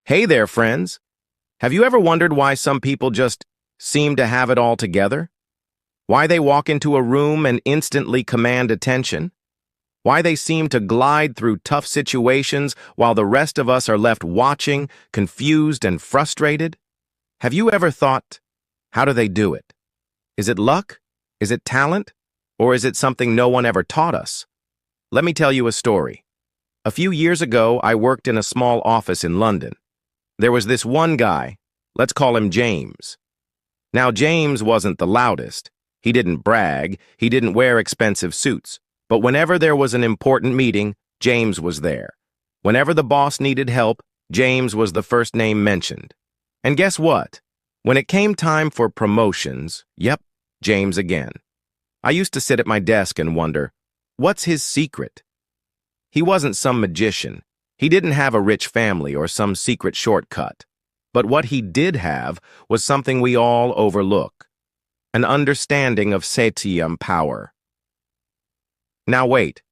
Hey there, friends. Have you ever wondered why some people just seem to have it all together? Why they walk into a room and instantly command attention? Why they seem to glide through tough situations while the rest of us are left watching, confused and frustrated? Have you ever thought, how do they do it? Is it luck? Is it talent? Or is it something no one ever taught us? Let me tell you a story. A few years ago, I worked in a small office in London. There was this one guy, let's call him James. Now, James wasn't the loudest. He didn't brag, he didn't wear expensive suits. But whenever there was an important meeting, James was there. Whenever the boss needed help, James was the first name mentioned. And guess what? When it came time for promotions, yep, James again. I used to sit at my desk and wonder, what's his secret? He wasn't some magician. He didn't have a rich family or some secret shortcut. But what he did have was something we all overlook, an understanding of satium power. Now wait,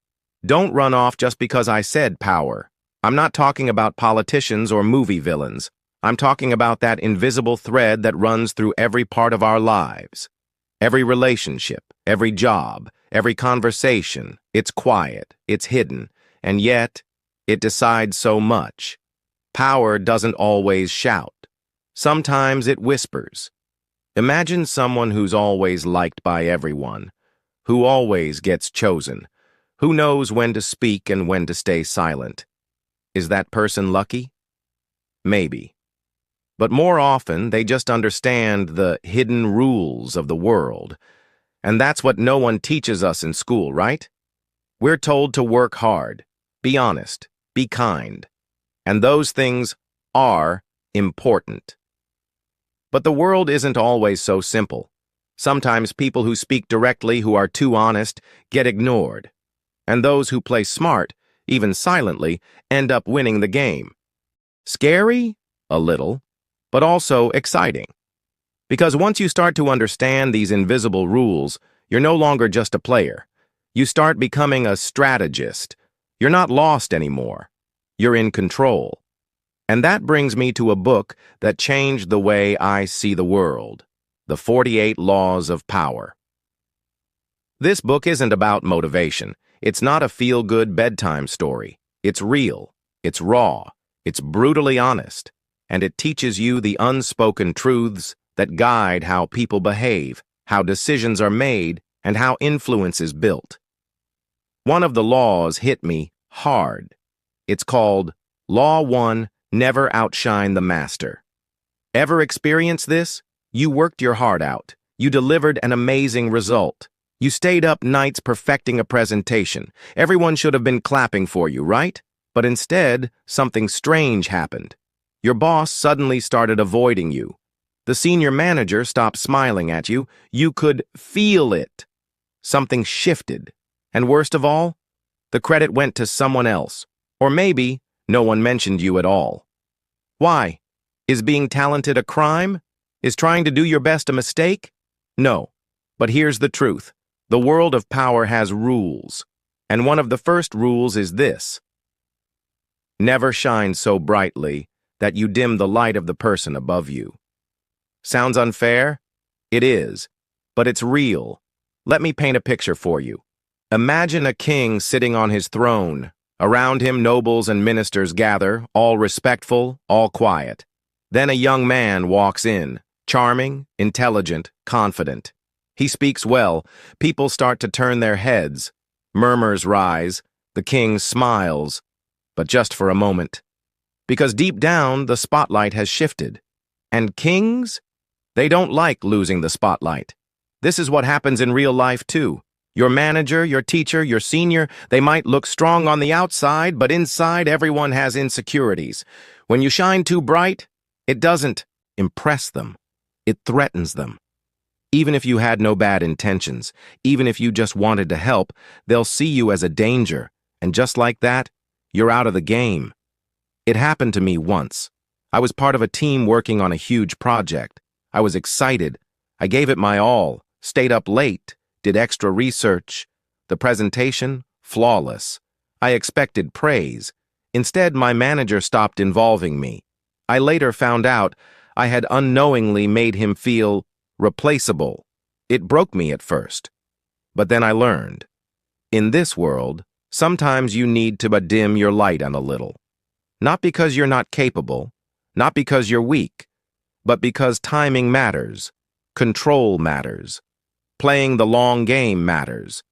don't run off just because I said power. I'm not talking about politicians or movie villains. I'm talking about that invisible thread that runs through every part of our lives. Every relationship, every job, every conversation, it's quiet, it's hidden, and yet, it decides so much. Power doesn't always shout. Sometimes it whispers. Imagine someone who's always liked by everyone, who always gets chosen, who knows when to speak and when to stay silent. Is that person lucky? Maybe. But more often, they just understand the hidden rules of the world. And that's what no one teaches us in school, right? We're told to work hard, be honest, be kind. And those things are important. But the world isn't always so simple. Sometimes people who speak directly, who are too honest, get ignored. And those who play smart, even silently, end up winning the game. Scary? A little. But also exciting. Because once you start to understand these invisible rules, you're no longer just a player. You start becoming a strategist. You're not lost anymore. You're in control. And that brings me to a book that changed the way I see the world, The 48 Laws of Power. This book isn't about motivation. It's not a feel-good bedtime story. It's real. It's raw. It's brutally honest. And it teaches you the unspoken truths that guide how people behave, how decisions are made, and how influence is built. One of the laws hit me hard. It's called Law 1, Never Outshine the Master. Ever experience this? You worked your heart out. You delivered an amazing result. You stayed up nights perfecting a presentation. Everyone should have been clapping for you, right? But instead, something strange happened. Your boss suddenly started avoiding you. The senior manager stopped smiling at you. You could feel it. Something shifted. And worst of all, the credit went to someone else. Or maybe no one mentioned you at all. Why? Is being talented a crime? Is trying to do your best a mistake? No. But here's the truth. The world of power has rules. And one of the first rules is this: never shine so brightly that you dim the light of the person above you. Sounds unfair? It is. But it's real. Let me paint a picture for you. Imagine a king sitting on his throne. Around him, nobles and ministers gather, all respectful, all quiet. Then a young man walks in, charming, intelligent, confident. He speaks well. People start to turn their heads. Murmurs rise. The king smiles. But just for a moment. Because deep down, the spotlight has shifted. And kings? They don't like losing the spotlight. This is what happens in real life, too. Your manager, your teacher, your senior, they might look strong on the outside, but inside everyone has insecurities. When you shine too bright, it doesn't impress them. It threatens them. Even if you had no bad intentions, even if you just wanted to help, they'll see you as a danger. And just like that, you're out of the game. It happened to me once. I was part of a team working on a huge project. I was excited. I gave it my all, stayed up late, did extra research. The presentation, flawless. I expected praise. Instead, my manager stopped involving me. I later found out I had unknowingly made him feel replaceable. It broke me at first. But then I learned. In this world, sometimes you need to dim your light on a little. Not because you're not capable, not because you're weak, but because timing matters, control matters, playing the long game matters.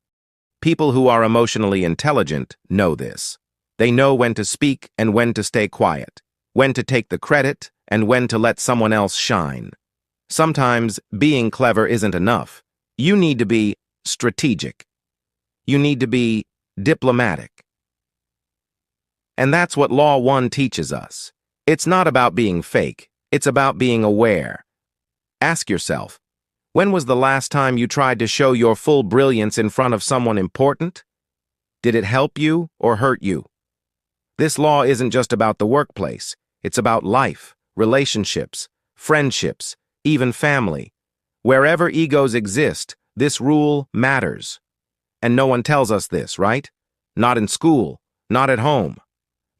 People who are emotionally intelligent know this. They know when to speak and when to stay quiet, when to take the credit and when to let someone else shine. Sometimes being clever isn't enough. You need to be strategic. You need to be diplomatic. And that's what Law 1 teaches us. It's not about being fake. It's about being aware. Ask yourself, when was the last time you tried to show your full brilliance in front of someone important? Did it help you or hurt you? This law isn't just about the workplace. It's about life, relationships, friendships, even family. Wherever egos exist, this rule matters. And no one tells us this, right? Not in school, not at home.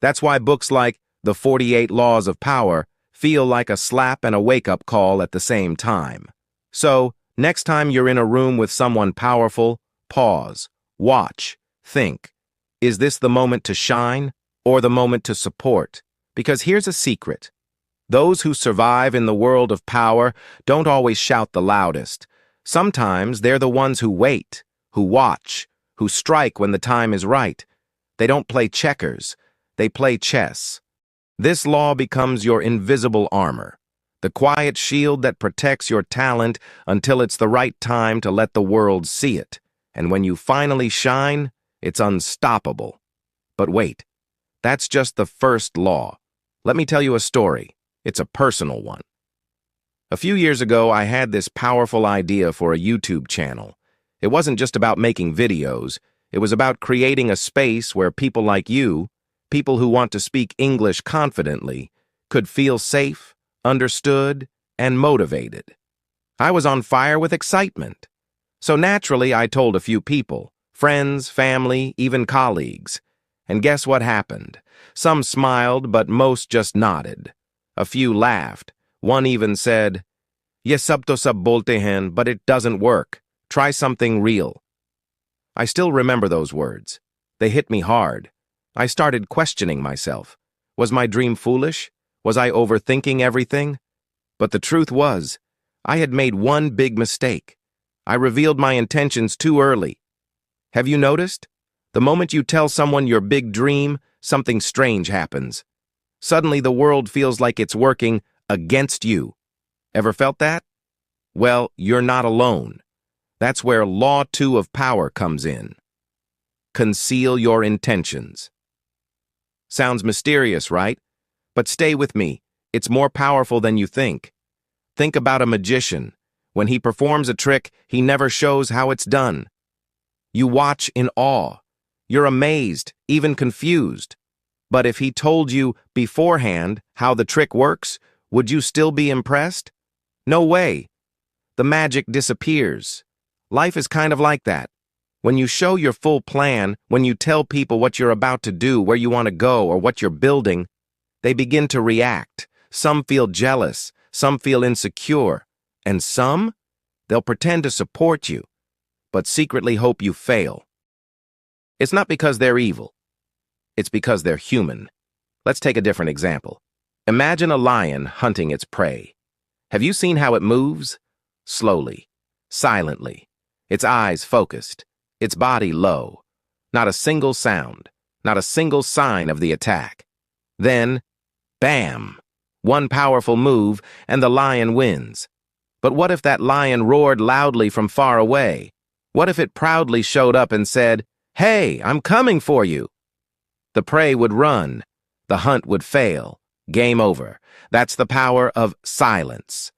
That's why books like The 48 Laws of Power feel like a slap and a wake-up call at the same time. So, next time you're in a room with someone powerful, pause, watch, think. Is this the moment to shine or the moment to support? Because here's a secret. Those who survive in the world of power don't always shout the loudest. Sometimes they're the ones who wait, who watch, who strike when the time is right. They don't play checkers. They play chess. This law becomes your invisible armor, the quiet shield that protects your talent until it's the right time to let the world see it. And when you finally shine, it's unstoppable. But wait, that's just the first law. Let me tell you a story. It's a personal one. A few years ago, I had this powerful idea for a YouTube channel. It wasn't just about making videos. It was about creating a space where people like you, people who want to speak English confidently, could feel safe, understood, and motivated. I was on fire with excitement. So naturally, I told a few people, friends, family, even colleagues. And guess what happened? Some smiled, but most just nodded. A few laughed. One even said, "Ye sab to sab bolte hain, but it doesn't work. Try something real." I still remember those words. They hit me hard. I started questioning myself. Was my dream foolish? Was I overthinking everything? But the truth was, I had made one big mistake. I revealed my intentions too early. Have you noticed? The moment you tell someone your big dream, something strange happens. Suddenly the world feels like it's working against you. Ever felt that? Well, you're not alone. That's where Law 2 of Power comes in. Conceal your intentions. Sounds mysterious, right? But stay with me. It's more powerful than you think. Think about a magician. When he performs a trick, he never shows how it's done. You watch in awe. You're amazed, even confused. But if he told you beforehand how the trick works, would you still be impressed? No way. The magic disappears. Life is kind of like that. When you show your full plan, when you tell people what you're about to do, where you want to go, or what you're building, they begin to react. Some feel jealous, some feel insecure, and some, they'll pretend to support you, but secretly hope you fail. It's not because they're evil. It's because they're human. Let's take a different example. Imagine a lion hunting its prey. Have you seen how it moves? Slowly, silently, its eyes focused, its body low. Not a single sound, not a single sign of the attack. Then, bam! One powerful move, and the lion wins. But what if that lion roared loudly from far away? What if it proudly showed up and said, "Hey, I'm coming for you"? The prey would run. The hunt would fail. Game over. That's the power of silence.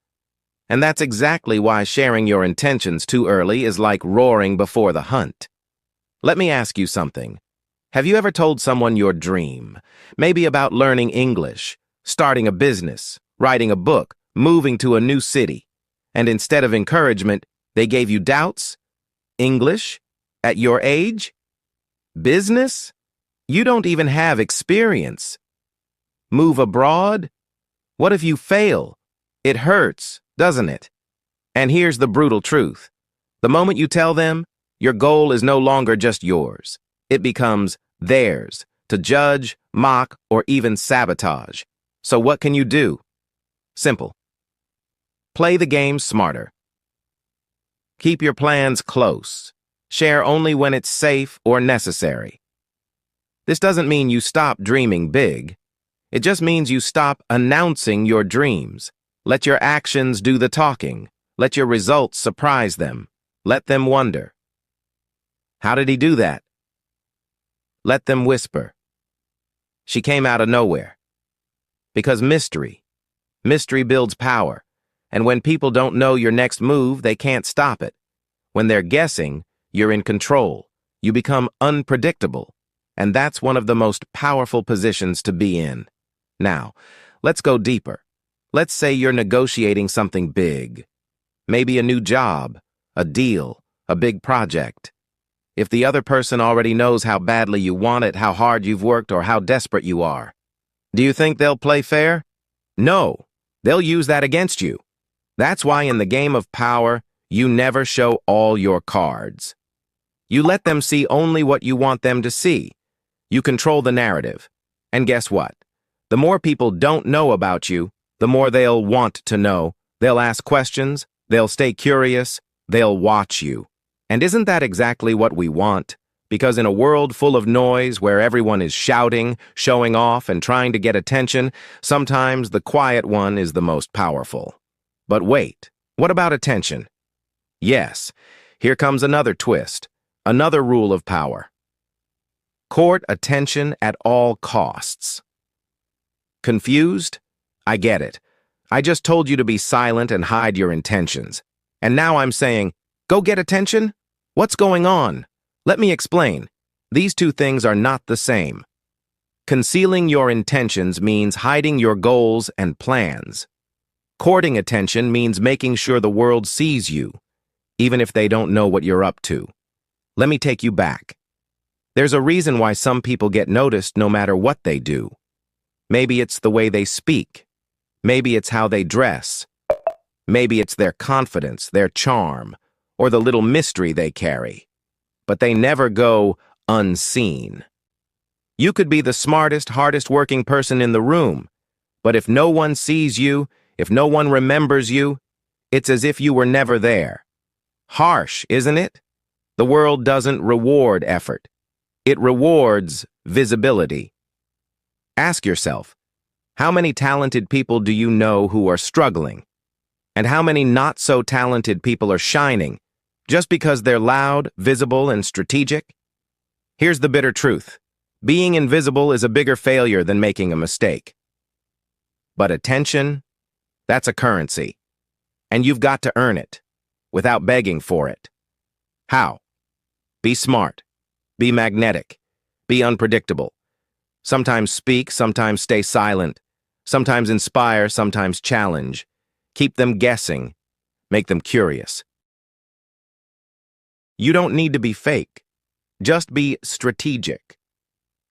And that's exactly why sharing your intentions too early is like roaring before the hunt. Let me ask you something. Have you ever told someone your dream? Maybe about learning English, starting a business, writing a book, moving to a new city. And instead of encouragement, they gave you doubts? English? At your age? Business? You don't even have experience. Move abroad? What if you fail? It hurts, doesn't it? And here's the brutal truth. The moment you tell them, your goal is no longer just yours. It becomes theirs, to judge, mock, or even sabotage. So what can you do? Simple. Play the game smarter. Keep your plans close. Share only when it's safe or necessary. This doesn't mean you stop dreaming big. It just means you stop announcing your dreams. Let your actions do the talking. Let your results surprise them. Let them wonder. How did he do that? Let them whisper. She came out of nowhere. Because mystery builds power. And when people don't know your next move, they can't stop it. When they're guessing, you're in control. You become unpredictable. And that's one of the most powerful positions to be in. Now, let's go deeper. Let's say you're negotiating something big. Maybe a new job, a deal, a big project. If the other person already knows how badly you want it, how hard you've worked, or how desperate you are, do you think they'll play fair? No, they'll use that against you. That's why in the game of power, you never show all your cards. You let them see only what you want them to see. You control the narrative. And guess what? The more people don't know about you, the more they'll want to know. They'll ask questions, they'll stay curious, they'll watch you. And isn't that exactly what we want? Because in a world full of noise where everyone is shouting, showing off, and trying to get attention, sometimes the quiet one is the most powerful. But wait, what about attention? Yes, here comes another twist, another rule of power. Court attention at all costs. Confused? I get it. I just told you to be silent and hide your intentions. And now I'm saying, go get attention? What's going on? Let me explain. These two things are not the same. Concealing your intentions means hiding your goals and plans. Courting attention means making sure the world sees you, even if they don't know what you're up to. Let me take you back. There's a reason why some people get noticed no matter what they do. Maybe it's the way they speak. Maybe it's how they dress. Maybe it's their confidence, their charm, or the little mystery they carry. But they never go unseen. You could be the smartest, hardest working person in the room, but if no one sees you, if no one remembers you, it's as if you were never there. Harsh, isn't it? The world doesn't reward effort. It rewards visibility. Ask yourself, how many talented people do you know who are struggling? And how many not-so-talented people are shining just because they're loud, visible, and strategic? Here's the bitter truth. Being invisible is a bigger failure than making a mistake. But attention, that's a currency. And you've got to earn it, without begging for it. How? Be smart. Be magnetic. Be unpredictable. Sometimes speak, sometimes stay silent. Sometimes inspire, sometimes challenge. Keep them guessing. Make them curious. You don't need to be fake. Just be strategic.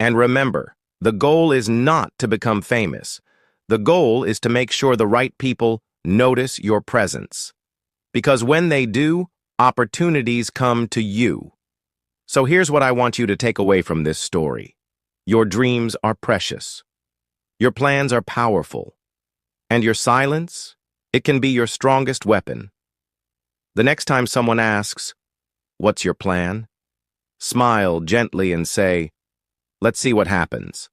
And remember, the goal is not to become famous. The goal is to make sure the right people notice your presence. Because when they do, opportunities come to you. So here's what I want you to take away from this story. Your dreams are precious. Your plans are powerful. And your silence, it can be your strongest weapon. The next time someone asks, "What's your plan?" smile gently and say, "Let's see what happens."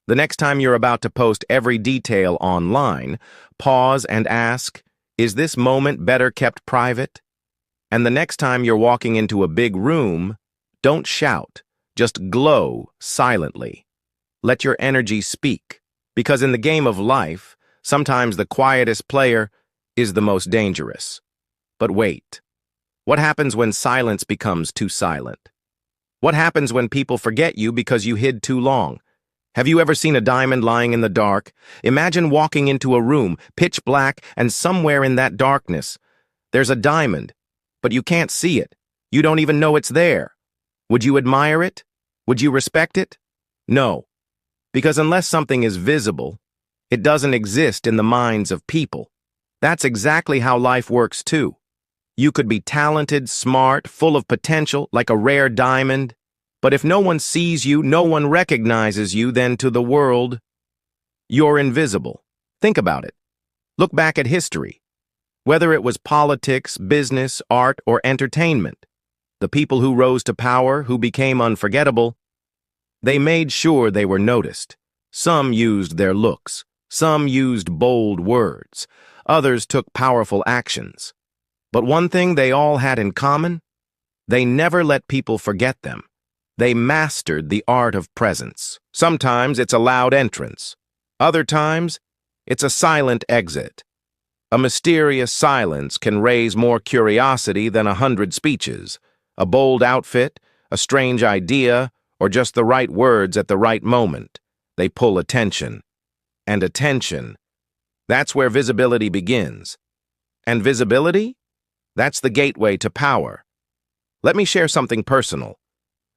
The next time you're about to post every detail online, pause and ask, "Is this moment better kept private?" And the next time you're walking into a big room, don't shout, just glow silently. Let your energy speak, because in the game of life, sometimes the quietest player is the most dangerous. But wait, what happens when silence becomes too silent? What happens when people forget you because you hid too long? Have you ever seen a diamond lying in the dark? Imagine walking into a room, pitch black, and somewhere in that darkness, there's a diamond, but you can't see it. You don't even know it's there. Would you admire it? Would you respect it? No, because unless something is visible, It doesn't exist in the minds of people. That's exactly how life works too. You could be talented, smart, full of potential, like a rare diamond. But if no one sees you, no one recognizes you, then to the world, you're invisible. Think about it. Look back at history. Whether it was politics, business, art, or entertainment, the people who rose to power, who became unforgettable, they made sure they were noticed. Some used their looks. Some used bold words. Others took powerful actions. But one thing they all had in common, they never let people forget them. They mastered the art of presence. Sometimes it's a loud entrance. Other times, it's a silent exit. A mysterious silence can raise more curiosity than 100 speeches. A bold outfit, a strange idea, or just the right words at the right moment. They pull attention. And attention, that's where visibility begins. And visibility? That's the gateway to power. Let me share something personal.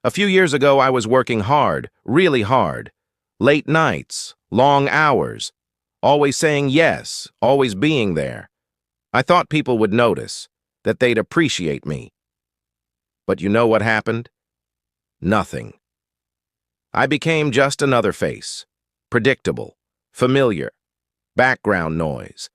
A few years ago, I was working hard, really hard. Late nights, long hours, always saying yes, always being there. I thought people would notice, that they'd appreciate me. But you know what happened? Nothing. I became just another face, predictable, familiar, background noise.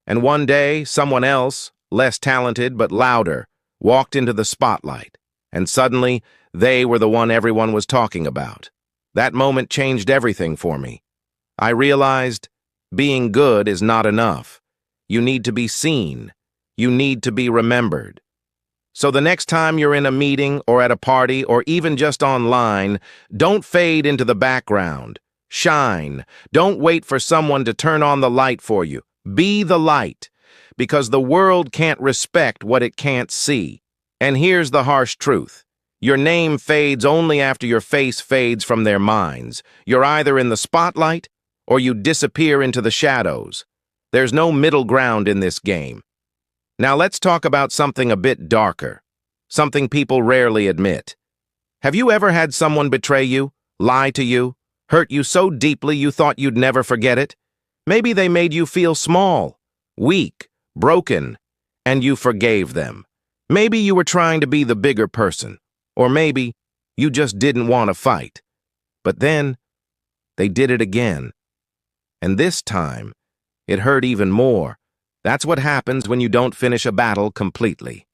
And one day, someone else, less talented but louder, walked into the spotlight, and suddenly, they were the one everyone was talking about. That moment changed everything for me. I realized being good is not enough. You need to be seen. You need to be remembered. So the next time you're in a meeting or at a party or even just online, don't fade into the background. Shine. Don't wait for someone to turn on the light for you. Be the light, because the world can't respect what it can't see. And here's the harsh truth. Your name fades only after your face fades from their minds. You're either in the spotlight or you disappear into the shadows. There's no middle ground in this game. Now let's talk about something a bit darker, something people rarely admit. Have you ever had someone betray you, lie to you, hurt you so deeply you thought you'd never forget it? Maybe they made you feel small, weak, broken, and you forgave them. Maybe you were trying to be the bigger person, or maybe you just didn't want to fight. But then, they did it again. And this time, it hurt even more. That's what happens when you don't finish a battle completely.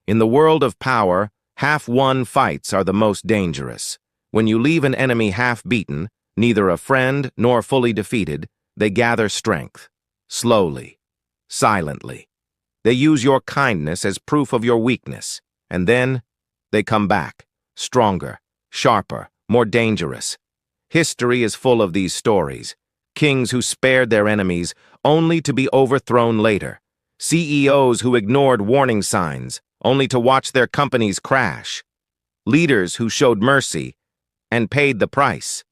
In the world of power, half-won fights are the most dangerous. When you leave an enemy half-beaten, neither a friend nor fully defeated, they gather strength. Slowly, silently. They use your kindness as proof of your weakness, and then they come back, stronger, sharper, more dangerous. History is full of these stories. Kings who spared their enemies only to be overthrown later. CEOs who ignored warning signs only to watch their companies crash. Leaders who showed mercy and paid the price.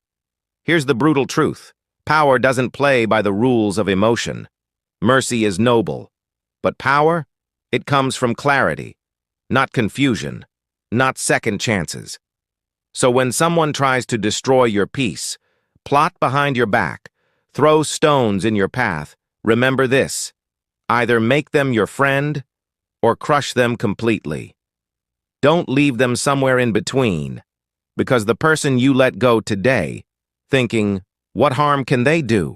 Here's the brutal truth. Power doesn't play by the rules of emotion. Mercy is noble. But power, it comes from clarity, not confusion, not second chances. So when someone tries to destroy your peace, plot behind your back, throw stones in your path, remember this: either make them your friend or crush them completely. Don't leave them somewhere in between, because the person you let go today, thinking, what harm can they do,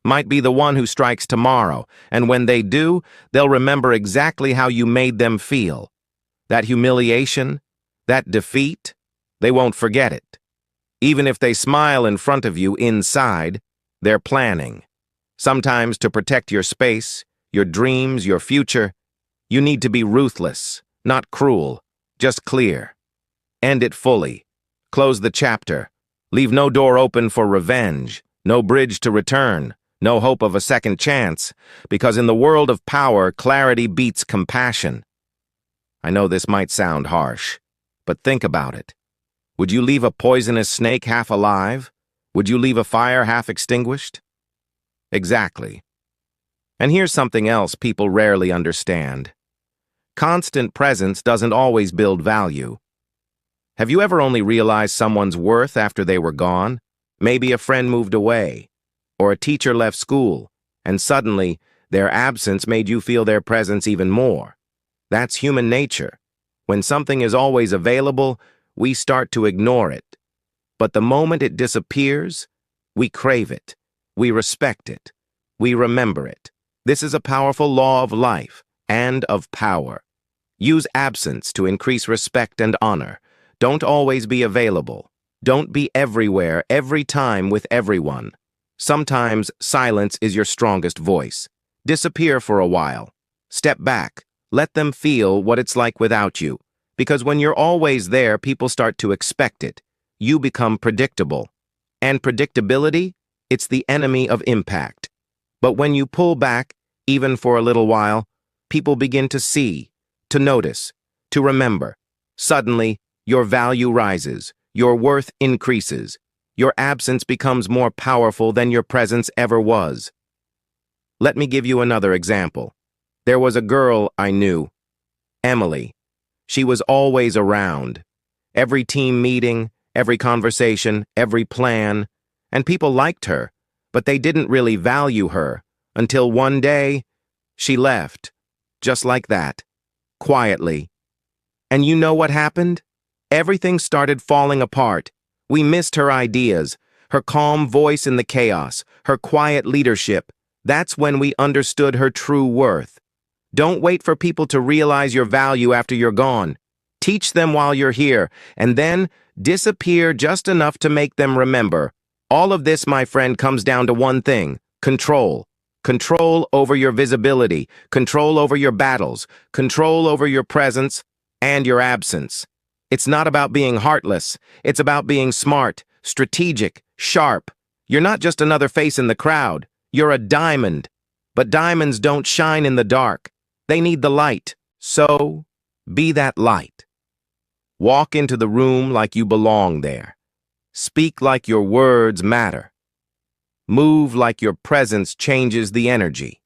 might be the one who strikes tomorrow, and when they do, they'll remember exactly how you made them feel. That humiliation, that defeat, they won't forget it. Even if they smile in front of you inside, they're planning. Sometimes to protect your space, your dreams, your future, you need to be ruthless, not cruel, just clear. End it fully. Close the chapter. Leave no door open for revenge, no bridge to return, no hope of a second chance, because in the world of power, clarity beats compassion. I know this might sound harsh, but think about it. Would you leave a poisonous snake half alive? Would you leave a fire half extinguished? Exactly. And here's something else people rarely understand. Constant presence doesn't always build value. Have you ever only realized someone's worth after they were gone? Maybe a friend moved away, or a teacher left school, and suddenly their absence made you feel their presence even more. That's human nature. When something is always available, we start to ignore it. But the moment it disappears, we crave it. We respect it. We remember it. This is a powerful law of life and of power. Use absence to increase respect and honor. Don't always be available. Don't be everywhere, every time with everyone. Sometimes silence is your strongest voice. Disappear for a while. Step back. Let them feel what it's like without you. Because when you're always there, people start to expect it. You become predictable. And predictability, it's the enemy of impact. But when you pull back, even for a little while, people begin to see, to notice, to remember. Suddenly, your value rises, your worth increases, your absence becomes more powerful than your presence ever was. Let me give you another example. There was a girl I knew, Emily. She was always around. Every team meeting, every conversation, every plan, and people liked her, but they didn't really value her until one day she left, just like that, quietly. And you know what happened? Everything started falling apart. We missed her ideas, her calm voice in the chaos, her quiet leadership. That's when we understood her true worth. Don't wait for people to realize your value after you're gone. Teach them while you're here, and then disappear just enough to make them remember. All of this, my friend, comes down to one thing: control. Control over your visibility, control over your battles, control over your presence and your absence. It's not about being heartless. It's about being smart, strategic, sharp. You're not just another face in the crowd. You're a diamond. But diamonds don't shine in the dark. They need the light. So, be that light. Walk into the room like you belong there. Speak like your words matter. Move like your presence changes the energy.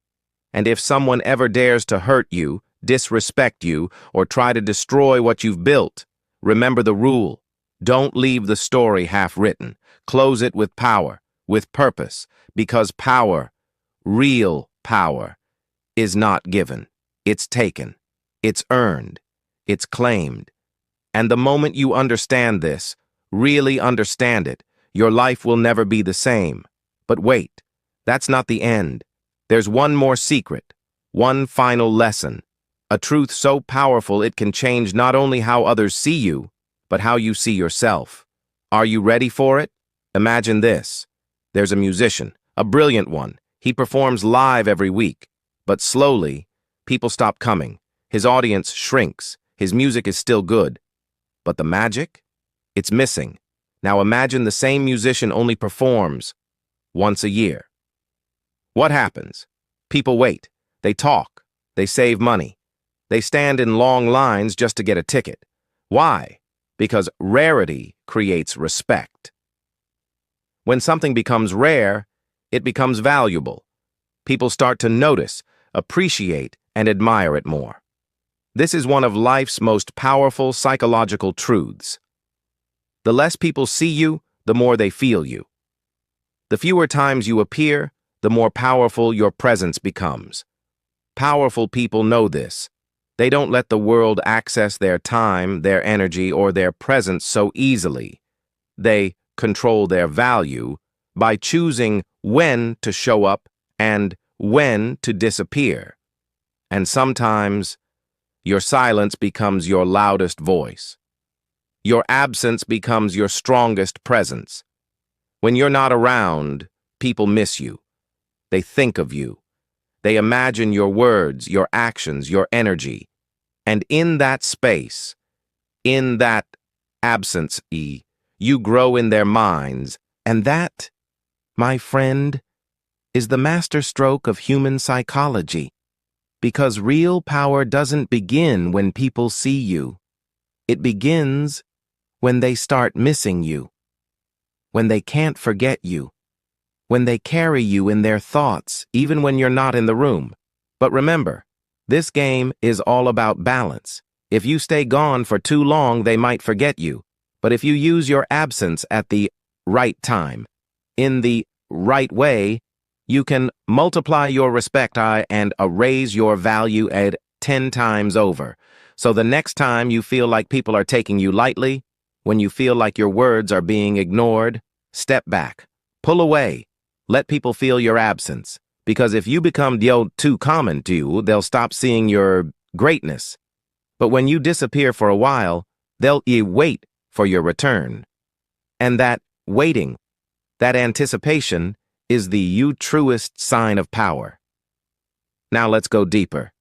And if someone ever dares to hurt you, disrespect you, or try to destroy what you've built, remember the rule. Don't leave the story half-written. Close it with power, with purpose, because power, real power, is not given. It's taken. It's earned. It's claimed. And the moment you understand this, really understand it, your life will never be the same. But wait, that's not the end. There's one more secret, one final lesson, a truth so powerful it can change not only how others see you, but how you see yourself. Are you ready for it? Imagine this. There's a musician, a brilliant one. He performs live every week. But slowly, people stop coming. His audience shrinks. His music is still good. But the magic? It's missing. Now imagine the same musician only performs once a year. What happens? People wait. They talk. They save money. They stand in long lines just to get a ticket. Why? Because rarity creates respect. When something becomes rare, it becomes valuable. People start to notice, appreciate, and admire it more. This is one of life's most powerful psychological truths. The less people see you, the more they feel you. The fewer times you appear, the more powerful your presence becomes. Powerful people know this. They don't let the world access their time, their energy, or their presence so easily. They control their value by choosing when to show up and when to disappear. And sometimes, your silence becomes your loudest voice. Your absence becomes your strongest presence. When you're not around, people miss you. They think of you. They imagine your words, your actions, your energy. And in that space, in that absence, you grow in their minds. And that, my friend, is the masterstroke of human psychology. Because real power doesn't begin when people see you. It begins when they start missing you. When they can't forget you. When they carry you in their thoughts, even when you're not in the room. But remember, this game is all about balance. If you stay gone for too long, they might forget you. But if you use your absence at the right time, in the right way, You can multiply your respect and raise your value at 10 times over. So the next time you feel like people are taking you lightly, when you feel like your words are being ignored, step back, pull away, let people feel your absence. Because if you become too common to you, they'll stop seeing your greatness. But when you disappear for a while, they'll wait for your return. And that waiting, that anticipation, is the truest sign of power. Now let's go deeper.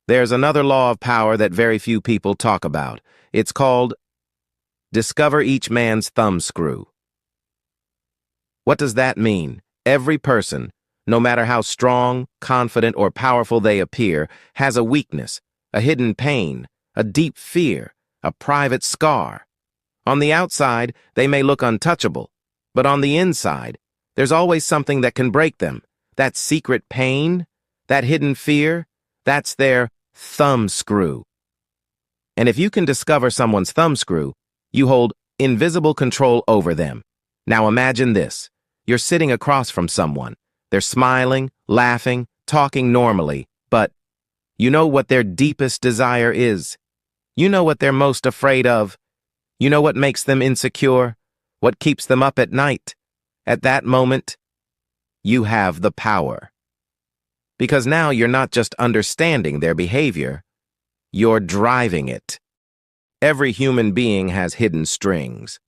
There's another law of power that very few people talk about. It's called discover each man's thumbscrew. What does that mean? Every person, no matter how strong, confident, or powerful they appear, has a weakness, a hidden pain, a deep fear, a private scar. On the outside, they may look untouchable, but on the inside, there's always something that can break them. That secret pain, that hidden fear, that's their thumbscrew. And if you can discover someone's thumbscrew, you hold invisible control over them. Now imagine this. You're sitting across from someone. They're smiling, laughing, talking normally, but you know what their deepest desire is. You know what they're most afraid of. You know what makes them insecure, what keeps them up at night. At that moment, you have the power. Because now you're not just understanding their behavior, you're driving it. Every human being has hidden strings.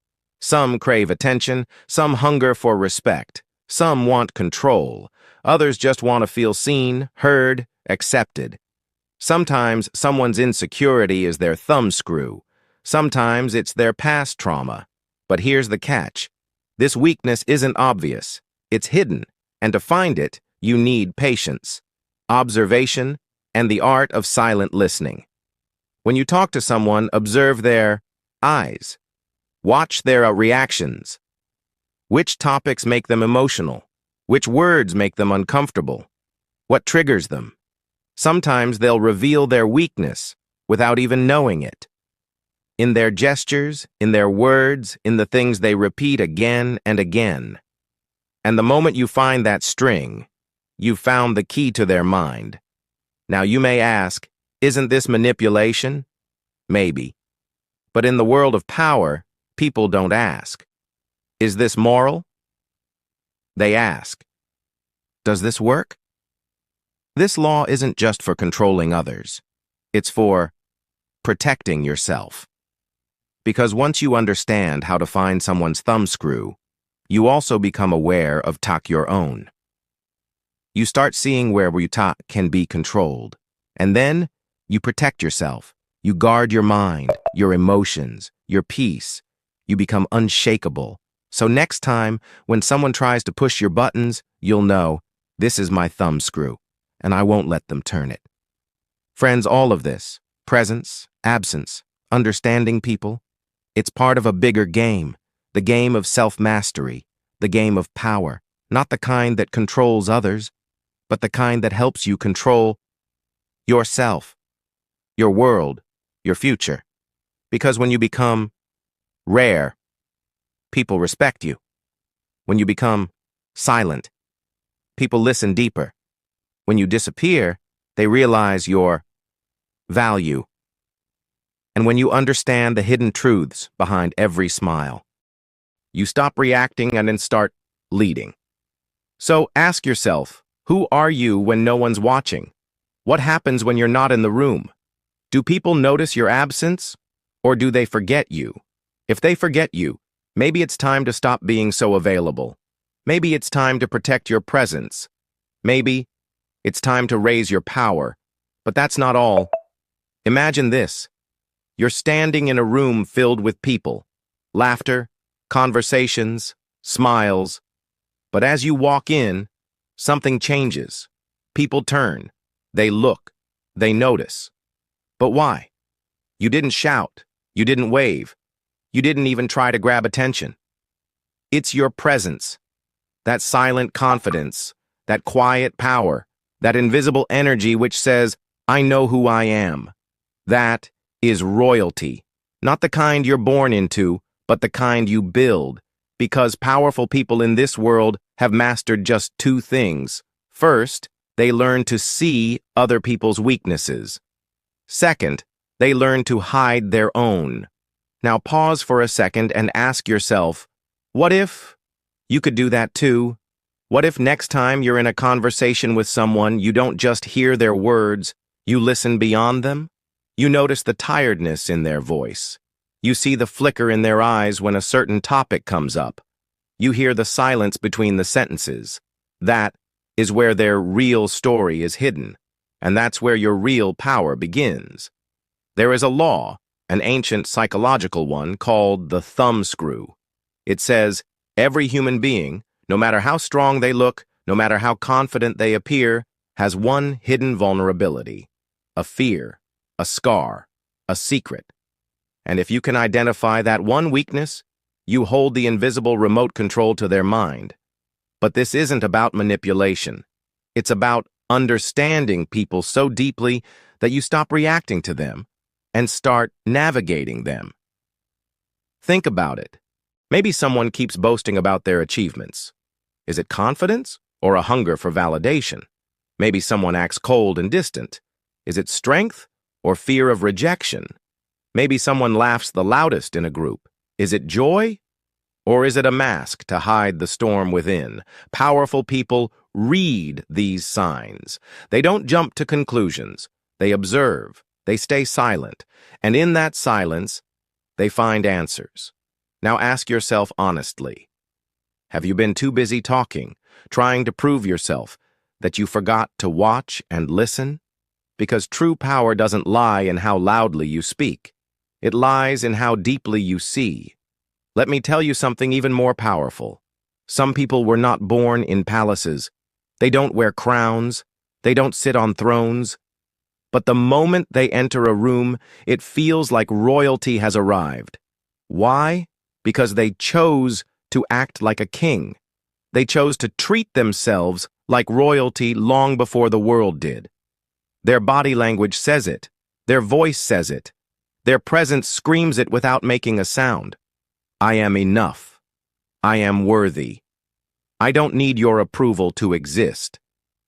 Some crave attention, some hunger for respect, some want control, others just want to feel seen, heard, accepted. Sometimes someone's insecurity is their thumbscrew. Sometimes it's their past trauma. But here's the catch. This weakness isn't obvious. It's hidden, and to find it, you need patience, observation, and the art of silent listening. When you talk to someone, observe their eyes. Watch their reactions. Which topics make them emotional? Which words make them uncomfortable? What triggers them? Sometimes they'll reveal their weakness without even knowing it. In their gestures, in their words, in the things they repeat again and again. And the moment you find that string, you've found the key to their mind. Now you may ask, isn't this manipulation? Maybe. But in the world of power, people don't ask. Is this moral? They ask. Does this work? This law isn't just for controlling others. It's for protecting yourself. Because once you understand how to find someone's thumbscrew, you also become aware of your own. You start seeing where you can be controlled. And then you protect yourself. You guard your mind, your emotions, your peace. You become unshakable. So next time, when someone tries to push your buttons, you'll know, this is my thumbscrew, and I won't let them turn it. Friends, all of this, presence, absence, understanding people, it's part of a bigger game, the game of self-mastery, the game of power, not the kind that controls others, but the kind that helps you control yourself, your world, your future. Because when you become rare, people respect you. When you become silent, people listen deeper. When you disappear, they realize your value. And when you understand the hidden truths behind every smile, you stop reacting and then start leading. So ask yourself, who are you when no one's watching? What happens when you're not in the room? Do people notice your absence, or do they forget you? If they forget you, maybe it's time to stop being so available. Maybe it's time to protect your presence. Maybe it's time to raise your power. But that's not all. Imagine this. You're standing in a room filled with people, laughter, conversations, smiles. But as you walk in, something changes. People turn. They look. They notice. But why? You didn't shout. You didn't wave. You didn't even try to grab attention. It's your presence, that silent confidence, that quiet power, that invisible energy which says, I know who I am. That is royalty, not the kind you're born into, but the kind you build, because powerful people in this world have mastered just two things. First, they learn to see other people's weaknesses. Second, they learn to hide their own. Now pause for a second and ask yourself, what if you could do that too? What if next time you're in a conversation with someone, you don't just hear their words, you listen beyond them? You notice the tiredness in their voice. You see the flicker in their eyes when a certain topic comes up. You hear the silence between the sentences. That is where their real story is hidden, and that's where your real power begins. There is a law, an ancient psychological one called the thumbscrew. It says, every human being, no matter how strong they look, no matter how confident they appear, has one hidden vulnerability, a fear, a scar, a secret. And if you can identify that one weakness, you hold the invisible remote control to their mind. But this isn't about manipulation. It's about understanding people so deeply that you stop reacting to them and start navigating them. Think about it. Maybe someone keeps boasting about their achievements. Is it confidence or a hunger for validation? Maybe someone acts cold and distant. Is it strength or fear of rejection? Maybe someone laughs the loudest in a group. Is it joy or is it a mask to hide the storm within? Powerful people read these signs. They don't jump to conclusions. They observe. They stay silent. And in that silence, they find answers. Now ask yourself honestly. Have you been too busy talking, trying to prove yourself, that you forgot to watch and listen? Because true power doesn't lie in how loudly you speak. It lies in how deeply you see. Let me tell you something even more powerful. Some people were not born in palaces. They don't wear crowns. They don't sit on thrones. But the moment they enter a room, it feels like royalty has arrived. Why? Because they chose to act like a king. They chose to treat themselves like royalty long before the world did. Their body language says it. Their voice says it. Their presence screams it without making a sound. I am enough. I am worthy. I don't need your approval to exist.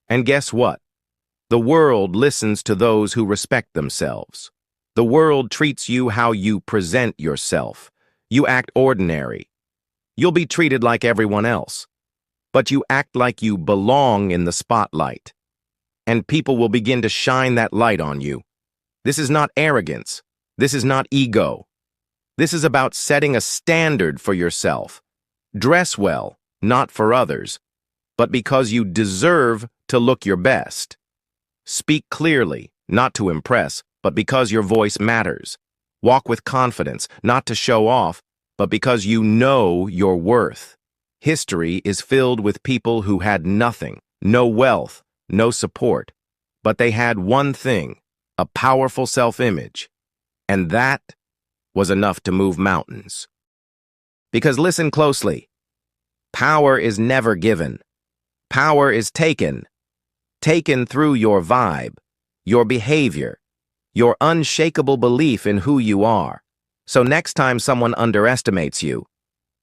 And guess what? The world listens to those who respect themselves. The world treats you how you present yourself. You act ordinary. You'll be treated like everyone else. But you act like you belong in the spotlight. And people will begin to shine that light on you. This is not arrogance. This is not ego. This is about setting a standard for yourself. Dress well, not for others, but because you deserve to look your best. Speak clearly, not to impress, but because your voice matters. Walk with confidence, not to show off, but because you know your worth. History is filled with people who had nothing, no wealth, no support, but they had one thing, a powerful self-image. And that was enough to move mountains. Because listen closely, power is never given. Power is taken. Taken through your vibe, your behavior, your unshakable belief in who you are. So next time someone underestimates you,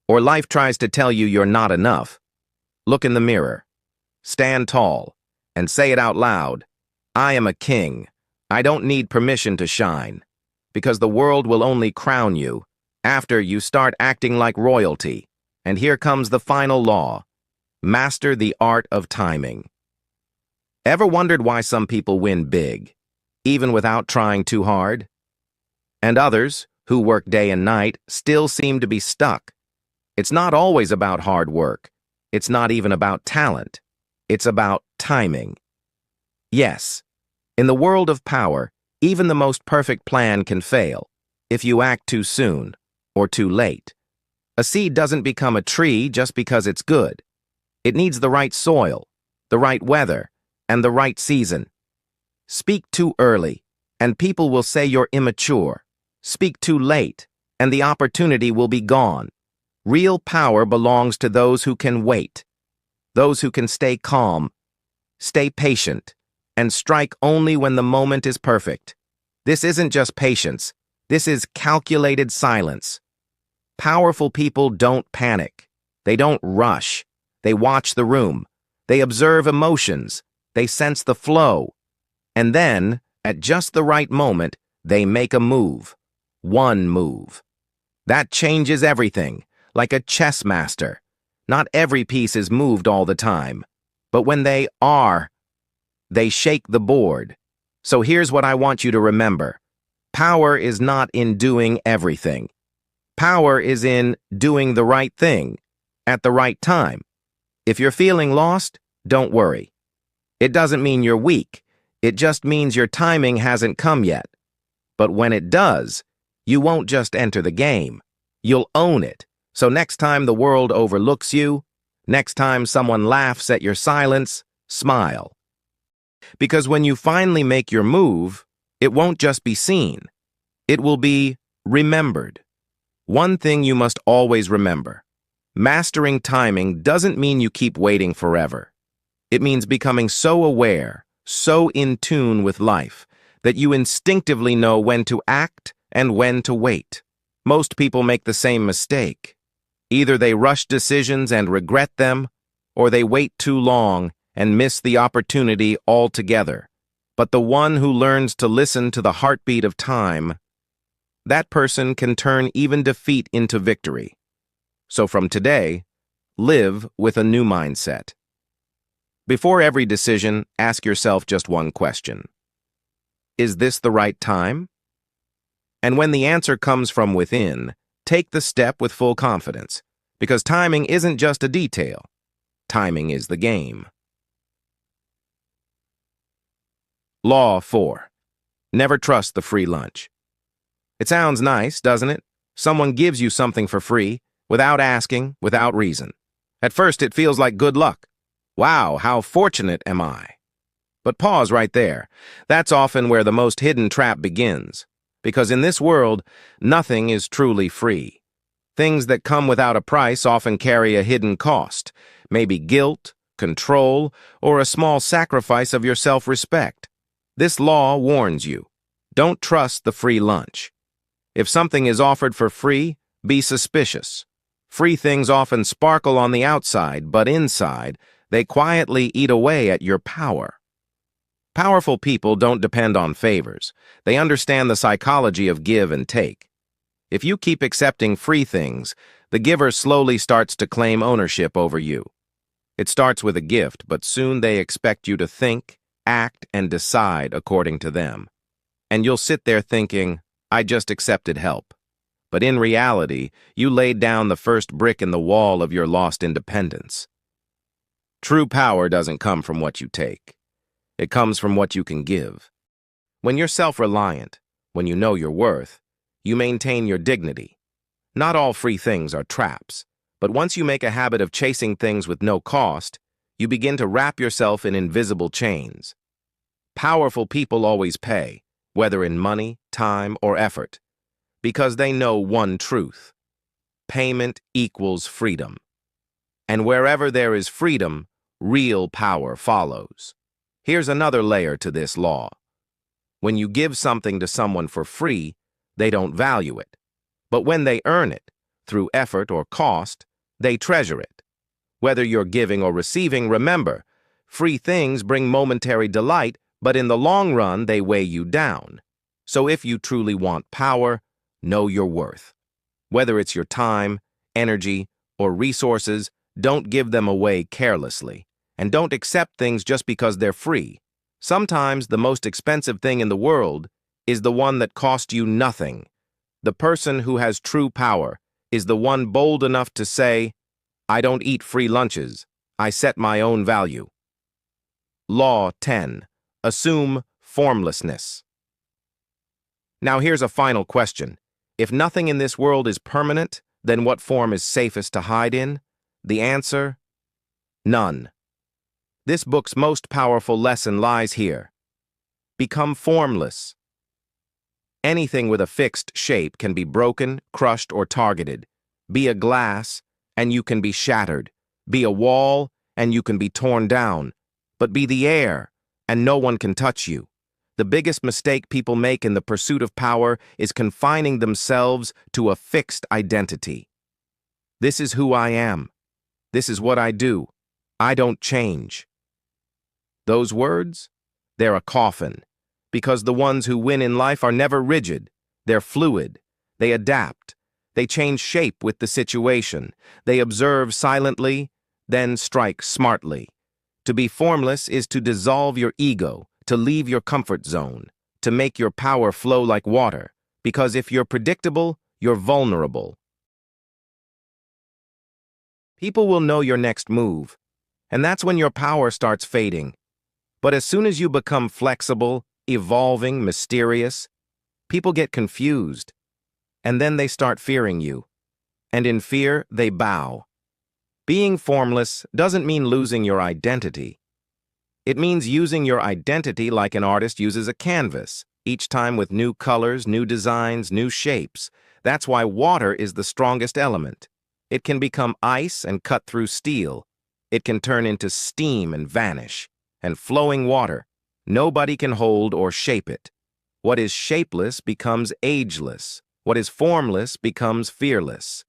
or life tries to tell you you're not enough, look in the mirror, stand tall, and say it out loud. I am a king. I don't need permission to shine. Because the world will only crown you after you start acting like royalty. And here comes the final law. Master the art of timing. Ever wondered why some people win big, even without trying too hard? And others, who work day and night, still seem to be stuck. It's not always about hard work. It's not even about talent. It's about timing. Yes, in the world of power, even the most perfect plan can fail if you act too soon or too late. A seed doesn't become a tree just because it's good. It needs the right soil, the right weather, and the right season. Speak too early, and people will say you're immature. Speak too late, and the opportunity will be gone. Real power belongs to those who can wait, those who can stay calm, stay patient, and strike only when the moment is perfect. This isn't just patience. This is calculated silence. Powerful people don't panic. They don't rush. They watch the room. They observe emotions. They sense the flow. And then, at just the right moment, they make a move. One move. That changes everything, like a chess master. Not every piece is moved all the time. But when they are, they shake the board. So here's what I want you to remember. Power is not in doing everything. Power is in doing the right thing, at the right time. If you're feeling lost, don't worry. It doesn't mean you're weak. It just means your timing hasn't come yet. But when it does, you won't just enter the game. You'll own it. So next time the world overlooks you, next time someone laughs at your silence, smile. Because when you finally make your move, it won't just be seen. It will be remembered. One thing you must always remember. Mastering timing doesn't mean you keep waiting forever. It means becoming so aware, so in tune with life, that you instinctively know when to act and when to wait. Most people make the same mistake. Either they rush decisions and regret them, or they wait too long and miss the opportunity altogether. But the one who learns to listen to the heartbeat of time, that person can turn even defeat into victory. So from today, live with a new mindset. Before every decision, ask yourself just one question. Is this the right time? And when the answer comes from within, take the step with full confidence, because timing isn't just a detail. Timing is the game. Law 4. Never trust the free lunch. It sounds nice, doesn't it? Someone gives you something for free, without asking, without reason. At first, it feels like good luck. Wow, how fortunate am I? But pause right there. That's often where the most hidden trap begins. Because in this world, nothing is truly free. Things that come without a price often carry a hidden cost, maybe guilt, control, or a small sacrifice of your self-respect. This law warns you. Don't trust the free lunch. If something is offered for free, be suspicious. Free things often sparkle on the outside, but inside, they quietly eat away at your power. Powerful people don't depend on favors. They understand the psychology of give and take. If you keep accepting free things, the giver slowly starts to claim ownership over you. It starts with a gift, but soon they expect you to think, act, and decide according to them. And you'll sit there thinking, I just accepted help. But in reality, you laid down the first brick in the wall of your lost independence. True power doesn't come from what you take. It comes from what you can give. When you're self-reliant, when you know your worth, you maintain your dignity. Not all free things are traps, but once you make a habit of chasing things with no cost, you begin to wrap yourself in invisible chains. Powerful people always pay, whether in money, time, or effort, because they know one truth. Payment equals freedom. And wherever there is freedom, real power follows. Here's another layer to this law. When you give something to someone for free, they don't value it. But when they earn it, through effort or cost, they treasure it. Whether you're giving or receiving, remember, free things bring momentary delight, but in the long run, they weigh you down. So if you truly want power, know your worth. Whether it's your time, energy, or resources, don't give them away carelessly. And don't accept things just because they're free. Sometimes the most expensive thing in the world is the one that cost you nothing. The person who has true power is the one bold enough to say, I don't eat free lunches. I set my own value. Law 10. Assume formlessness. Now here's a final question. If nothing in this world is permanent, then what form is safest to hide in? The answer? None. This book's most powerful lesson lies here. Become formless. Anything with a fixed shape can be broken, crushed, or targeted. Be a glass, and you can be shattered. Be a wall, and you can be torn down. But be the air, and no one can touch you. The biggest mistake people make in the pursuit of power is confining themselves to a fixed identity. This is who I am. This is what I do. I don't change. Those words? They're a coffin, because the ones who win in life are never rigid. They're fluid. They adapt. They change shape with the situation. They observe silently, then strike smartly. To be formless is to dissolve your ego, to leave your comfort zone, to make your power flow like water, because if you're predictable, you're vulnerable. People will know your next move, and that's when your power starts fading. But as soon as you become flexible, evolving, mysterious, people get confused, and then they start fearing you. And in fear, they bow. Being formless doesn't mean losing your identity. It means using your identity like an artist uses a canvas, each time with new colors, new designs, new shapes. That's why water is the strongest element. It can become ice and cut through steel. It can turn into steam and vanish. And flowing water, nobody can hold or shape it. What is shapeless becomes ageless. What is formless becomes fearless.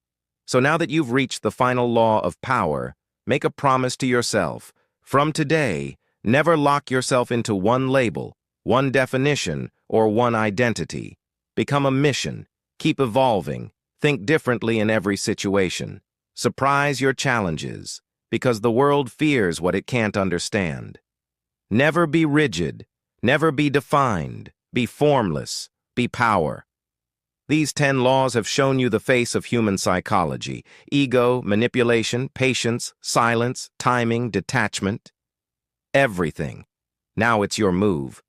So now that you've reached the final law of power, make a promise to yourself. From today, never lock yourself into one label, one definition, or one identity. Become a mission. Keep evolving. Think differently in every situation. Surprise your challenges, because the world fears what it can't understand. Never be rigid. Never be defined. Be formless. Be power. These 10 laws have shown you the face of human psychology: ego, manipulation, patience, silence, timing, detachment. Everything. Now it's your move.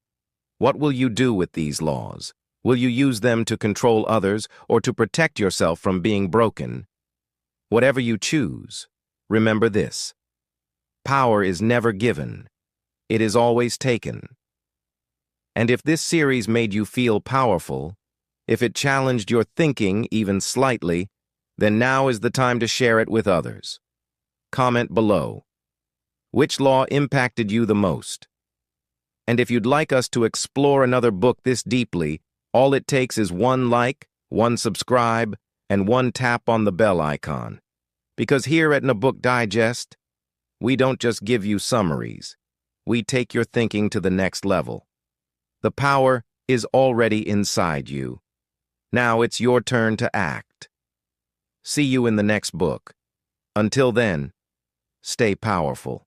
What will you do with these laws? Will you use them to control others or to protect yourself from being broken? Whatever you choose, remember this: power is never given. It is always taken. And if this series made you feel powerful, if it challenged your thinking even slightly, then now is the time to share it with others. Comment below. Which law impacted you the most? And if you'd like us to explore another book this deeply, all it takes is one like, one subscribe, and one tap on the bell icon. Because here at Book Digest, we don't just give you summaries. We take your thinking to the next level. The power is already inside you. Now it's your turn to act. See you in the next book. Until then, stay powerful.